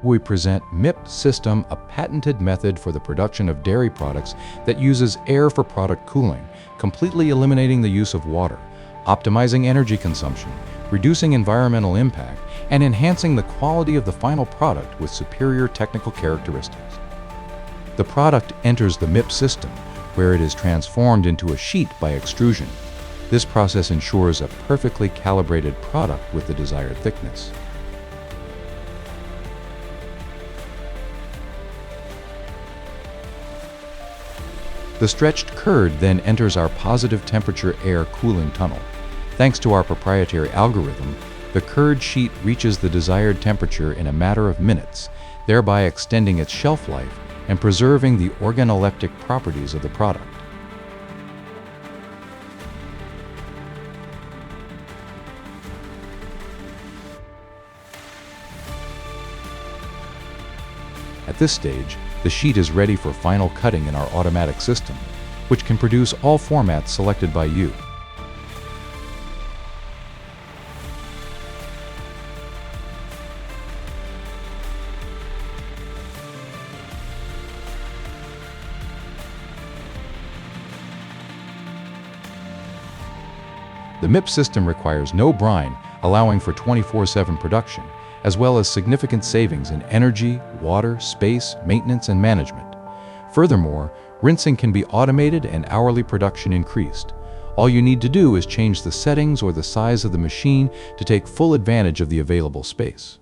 we present MIPP System, a patented method for the production of dairy products that uses air for product cooling, completely eliminating the use of water, optimizing energy consumption, reducing environmental impact, and enhancing the quality of the final product with superior technical characteristics. The product enters the MIPP system, where it is transformed into a sheet by extrusion. This process ensures a perfectly calibrated product with the desired thickness. The stretched curd then enters our positive temperature air cooling tunnel. Thanks to our proprietary algorithm, the curd sheet reaches the desired temperature in a matter of minutes, thereby extending its shelf life and preserving the organoleptic properties of the product. At this stage, the sheet is ready for final cutting in our automatic system, which can produce all formats selected by you. The MIPP system requires no brine, allowing for 24/7 production, as well as significant savings in energy, water, space, maintenance, and management. Furthermore, rinsing can be automated and hourly production increased. All you need to do is change the settings or the size of the machine to take full advantage of the available space.